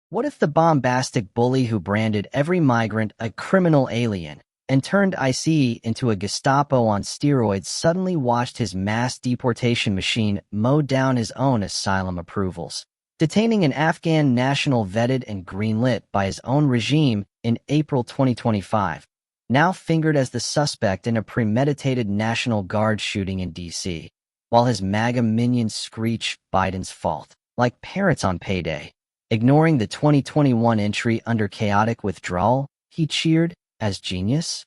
What if the bombastic bully who branded every migrant a criminal alien and turned ICE into a Gestapo on steroids suddenly watched his mass deportation machine mow down his own asylum approvals, detaining an Afghan national vetted and greenlit by his own regime in April 2025, now fingered as the suspect in a premeditated National Guard shooting in D.C., while his MAGA minions screech Biden's fault, like parrots on payday. Ignoring the 2021 entry under chaotic withdrawal, he cheered as genius?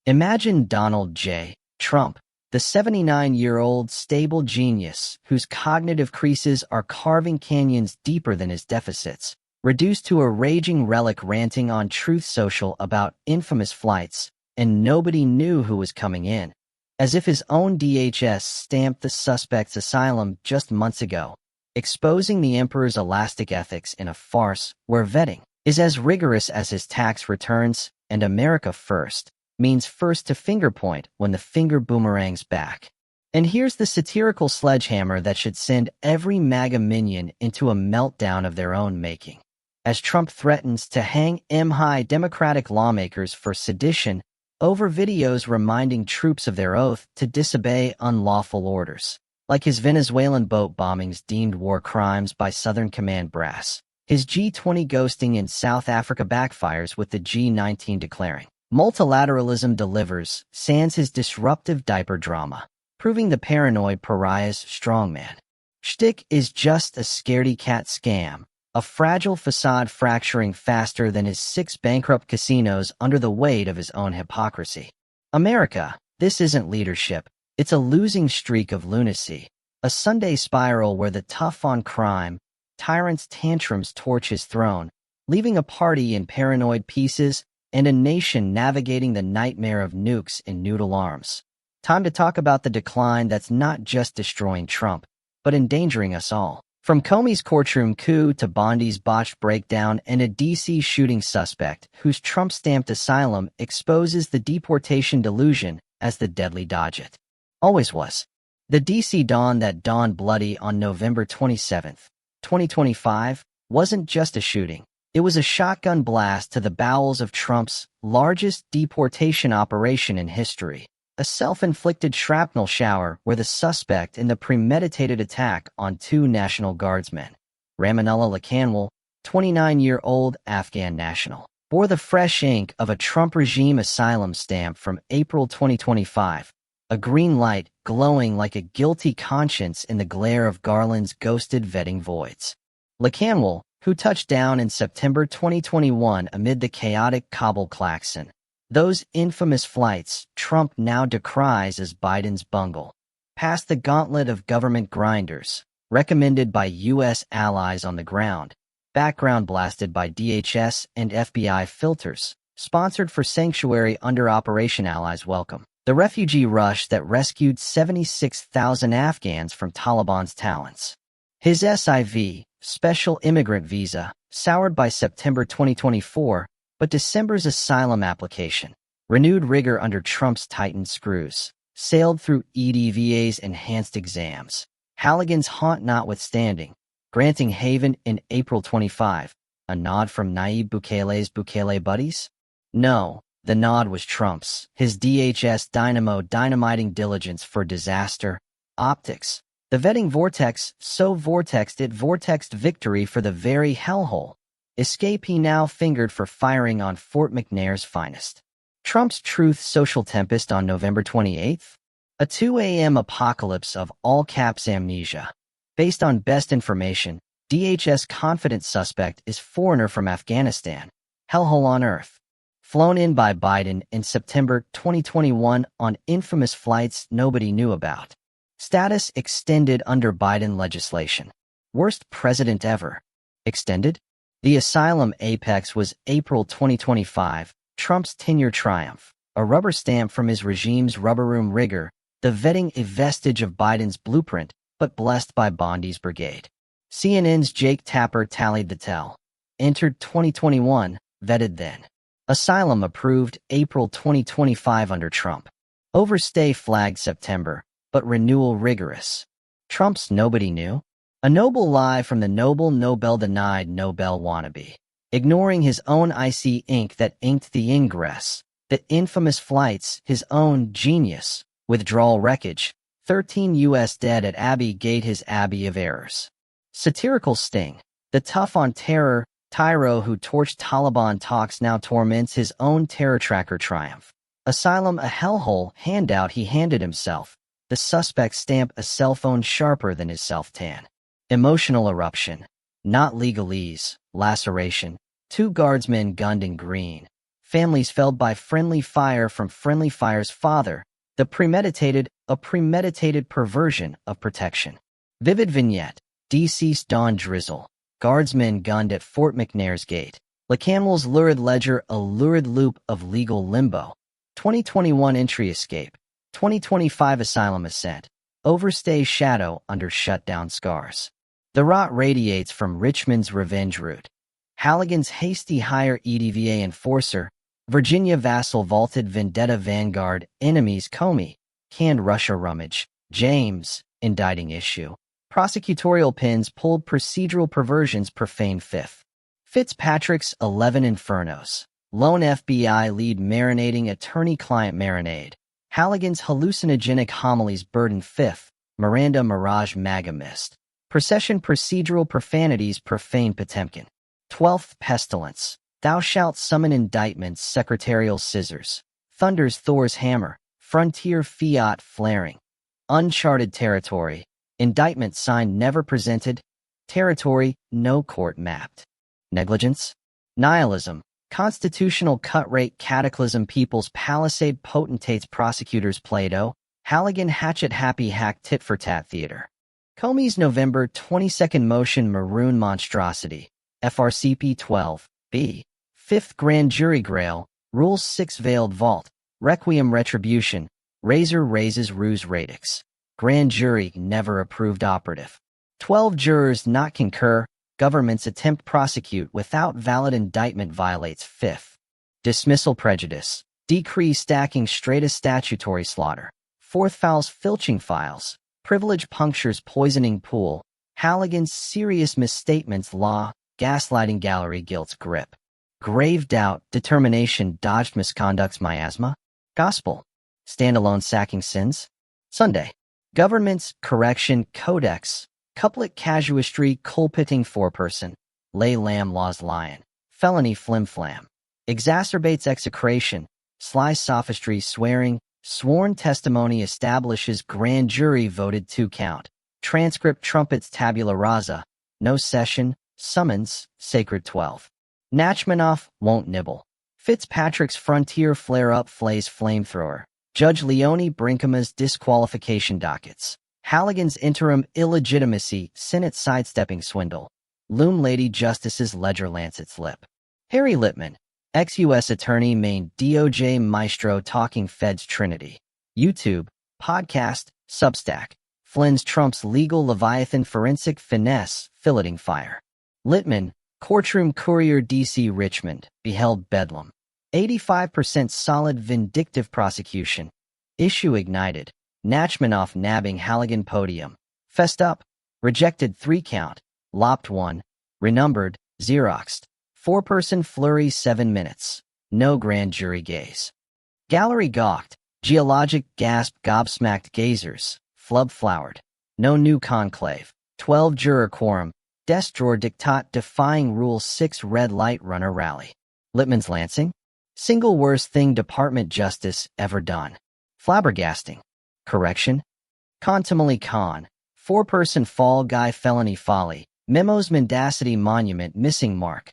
Imagine Donald J. Trump, the 79-year-old stable genius whose cognitive creases are carving canyons deeper than his deficits, reduced to a raging relic ranting on Truth Social about infamous flights, and nobody knew who was coming in, as if his own DHS stamped the suspect's asylum just months ago, exposing the emperor's elastic ethics in a farce where vetting is as rigorous as his tax returns, and America first means first to finger point when the finger boomerangs back. And here's the satirical sledgehammer that should send every MAGA minion into a meltdown of their own making. As Trump threatens to hang high Democratic lawmakers for sedition over videos reminding troops of their oath to disobey unlawful orders, like his Venezuelan boat bombings deemed war crimes by Southern Command brass. His G20 ghosting in South Africa backfires with the G19 declaring multilateralism delivers, sans his disruptive diaper drama, proving the paranoid pariah's strongman shtick is just a scaredy cat scam, a fragile facade fracturing faster than his 6 bankrupt casinos under the weight of his own hypocrisy. America, this isn't leadership. It's a losing streak of lunacy, a Sunday spiral where the tough on crime, tyrant's tantrums torch his throne, leaving a party in paranoid pieces and a nation navigating the nightmare of nukes in noodle arms. Time to talk about the decline that's not just destroying Trump, but endangering us all. From Comey's courtroom coup to Bondi's botched breakdown and a D.C. shooting suspect whose Trump-stamped asylum exposes the deportation delusion as the deadly dodge it always was. The D.C. dawn that dawned bloody on November 27, 2025, wasn't just a shooting. It was a shotgun blast to the bowels of Trump's largest deportation operation in history, a self-inflicted shrapnel shower where the suspect in the premeditated attack on 2 National Guardsmen, Ramanullah Lakanwal, 29-year-old Afghan national, bore the fresh ink of a Trump regime asylum stamp from April 2025, a green light glowing like a guilty conscience in the glare of Garland's ghosted vetting voids. Lakanwal, who touched down in September 2021 amid the chaotic Kabul klaxon, those infamous flights Trump now decries as Biden's bungle, passed the gauntlet of government grinders, recommended by U.S. allies on the ground, background blasted by DHS and FBI filters, sponsored for sanctuary under Operation Allies Welcome, the refugee rush that rescued 76,000 Afghans from Taliban's talons. His SIV, special immigrant visa, soured by September 2024, but December's asylum application, renewed rigor under Trump's tightened screws, sailed through EDVA's enhanced exams, Halligan's haunt notwithstanding, granting haven in April 25, a nod from Nayib Bukele's Bukele buddies? No, the nod was Trump's, his DHS dynamo dynamiting diligence for disaster, optics. The vetting vortex so vortexed it vortexed victory for the very hellhole. Escape he now fingered for firing on Fort McNair's finest. Trump's Truth Social tempest on November 28th? A 2 a.m. apocalypse of all-caps amnesia. Based on best information, DHS confident suspect is foreigner from Afghanistan. Hellhole on earth. Flown in by Biden in September 2021 on infamous flights nobody knew about. Status extended under Biden legislation. Worst president ever. Extended? The asylum apex was April 2025, Trump's tenure triumph, a rubber stamp from his regime's rubber room rigor, the vetting a vestige of Biden's blueprint, but blessed by Bondi's brigade. CNN's Jake Tapper tallied the tell. Entered 2021, vetted then. Asylum approved April 2025 under Trump. Overstay flagged September, but renewal rigorous. Trump's nobody knew? A noble lie from the noble Nobel denied Nobel wannabe. Ignoring his own icy ink that inked the ingress. The infamous flights, his own genius. Withdrawal wreckage. 13 U.S. dead at Abbey Gate, his Abbey of Errors. Satirical sting. The tough on terror, tyro who torched Taliban talks now torments his own terror tracker triumph. Asylum a hellhole handout he handed himself. The suspect stamp a cell phone sharper than his self-tan. Emotional eruption. Not legalese. Laceration. 2 guardsmen gunned in green. Families felled by friendly fire from friendly fire's father. A premeditated perversion of protection. Vivid vignette. Deceased dawn drizzle. Guardsmen gunned at Fort McNair's gate. Lacanwell's lurid ledger, a lurid loop of legal limbo. 2021 entry escape. 2025 asylum ascent. Overstay shadow under shutdown scars. The rot radiates from Richmond's revenge route. Halligan's hasty hire EDVA enforcer. Virginia vassal vaulted vendetta vanguard. Enemies Comey. Canned Russia rummage. James. Indicting issue. Prosecutorial pins pulled procedural perversions profane fifth. Fitzpatrick's 11 Infernos. Lone FBI lead marinating attorney-client marinade. Halligan's hallucinogenic homilies burden fifth. Miranda Mirage MAGA mist. Procession procedural profanities profane Potemkin. 12th Pestilence. Thou shalt summon indictments secretarial scissors. Thunders Thor's hammer. Frontier fiat flaring. Uncharted territory. Indictment signed never presented. Territory no court mapped. Negligence. Nihilism. Constitutional cut-rate cataclysm People's Palisade potentates prosecutors Plato. Halligan hatchet happy hack tit-for-tat theater. Comey's November 22nd motion maroon monstrosity. FRCP 12. B. 5th Grand Jury Grail. Rules 6 Veiled Vault. Requiem Retribution. Razor raises ruse radix. Grand Jury never approved operative. 12 jurors not concur. Government's attempt prosecute without valid indictment violates 5th. Dismissal prejudice. Decree stacking straightest statutory slaughter. 4th fouls filching files. Privilege punctures poisoning pool. Halligan's serious misstatements law. Gaslighting gallery guilt's grip. Grave doubt, determination dodged misconduct's miasma. Gospel. Standalone sacking sins. Sunday. Government's correction codex. Couplet casuistry culpiting foreperson. Lay lamb laws lion. Felony flim-flam. Exacerbates execration. Sly sophistry swearing. Sworn testimony establishes grand jury voted 2 count. Transcript trumpets tabula rasa. No session. Summons. Sacred 12. Nachmanoff won't nibble. Fitzpatrick's frontier flare-up flays flamethrower. Judge Leonie Brinkema's disqualification dockets. Halligan's interim illegitimacy, Senate sidestepping swindle. Loom Lady Justice's ledger Lancet's lip. Harry Littman, ex-U.S. attorney main DOJ maestro talking feds trinity. YouTube, podcast, Substack. Flynn's Trump's legal Leviathan forensic finesse, filleting fire. Littman, courtroom courier D.C. Richmond, beheld bedlam. 85% solid vindictive prosecution. Issue ignited. Nachmanoff nabbing Halligan podium. Fessed up. Rejected 3 count. Lopped 1. Renumbered. Xeroxed. 4-person flurry 7 minutes. No grand jury gaze. Gallery gawked. Geologic gasp gobsmacked gazers. Flub flowered. No new conclave. 12-juror quorum. Desk drawer diktat defying Rule 6 red light runner rally. Littman's Lansing? Single worst thing Department Justice ever done. Flabbergasting. Correction. Contumely con. 4-person fall guy felony folly. Memos mendacity monument missing mark.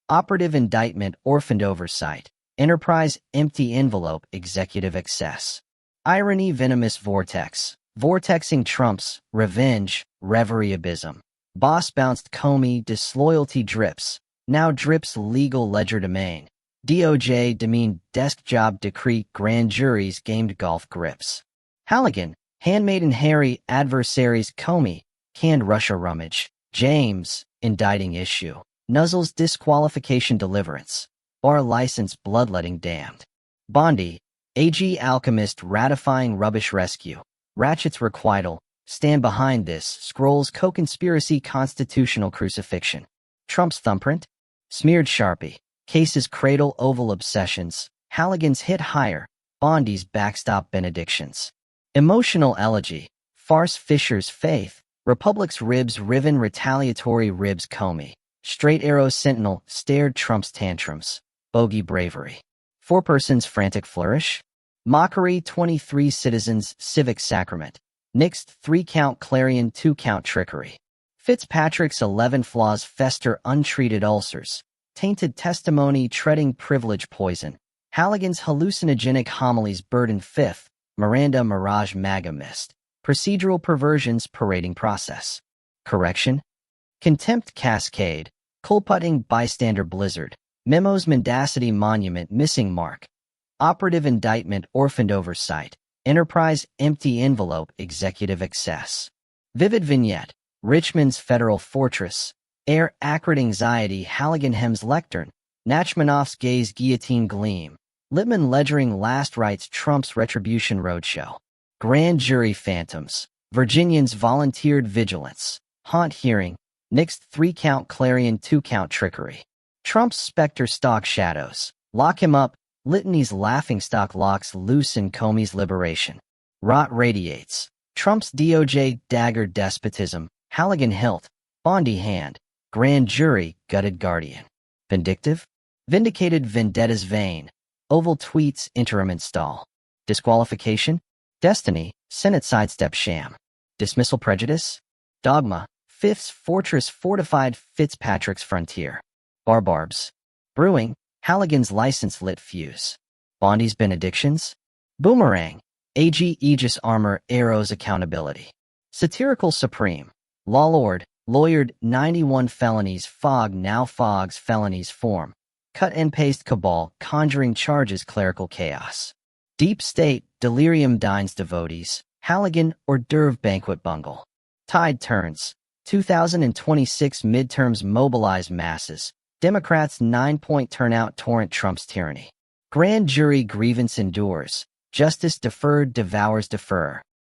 Operative indictment orphaned oversight. Enterprise empty envelope executive excess. Irony venomous vortex. Vortexing Trump's revenge reverie abysm. Boss bounced Comey disloyalty drips. Now drips legal ledger domain. DOJ demeaned desk job decree grand juries gamed golf grips. Halligan, handmaiden Harry adversaries Comey, canned Russia rummage. James, indicting issue. Nuzzle's disqualification deliverance. Bar license bloodletting damned. Bondi, AG alchemist ratifying rubbish rescue. Ratchet's requital. Stand behind this, scrolls co-conspiracy constitutional crucifixion. Trump's thumbprint? Smeared Sharpie. Case's cradle oval obsessions. Halligan's hit higher. Bondi's backstop benedictions. Emotional elegy. Farce Fisher's faith. Republic's ribs riven retaliatory ribs Comey. Straight arrow sentinel stared Trump's tantrums. Bogey bravery. Four persons frantic flourish. Mockery 23 citizens civic sacrament. Nixed 3-count clarion 2-count trickery. Fitzpatrick's 11 flaws fester untreated ulcers. Tainted testimony treading privilege poison. Halligan's hallucinogenic homilies burden fifth. Miranda mirage maga mist. Procedural perversions parading process. Correction. Contempt cascade. Culputting bystander blizzard. Memos mendacity monument missing mark. Operative indictment orphaned oversight. Enterprise empty envelope executive excess. Vivid vignette. Richmond's federal fortress. Air acrid anxiety Halligan hems lectern. Nachmanoff's gaze guillotine gleam. Lippmann ledgering last rites Trump's retribution roadshow. Grand jury phantoms. Virginians volunteered vigilance. Haunt hearing. Nixed 3-count clarion 2-count trickery. Trump's specter stalk shadows. Lock him up. Litany's laughingstock locks loose in Comey's liberation. Rot radiates. Trump's DOJ dagger despotism. Halligan hilt. Bondi hand. Grand jury gutted guardian. Vindictive? Vindicated vendettas vain. Oval tweets interim install. Disqualification? Destiny, Senate sidestep sham. Dismissal prejudice? Dogma, Fifth's fortress fortified Fitzpatrick's frontier. Barbarbs. Brewing, Halligan's license lit fuse. Bondi's benedictions? Boomerang, AG Aegis armor arrows accountability. Satirical supreme. Law lord, lawyered 91 felonies fog now fogs felonies form. Cut and paste cabal conjuring charges clerical chaos. Deep state, delirium dines devotees, Halligan hors d'oeuvre banquet bungle. Tide turns. 2026 midterms mobilize masses. Democrats 9-point turnout torrent Trump's tyranny. Grand jury grievance endures. Justice deferred devours defer.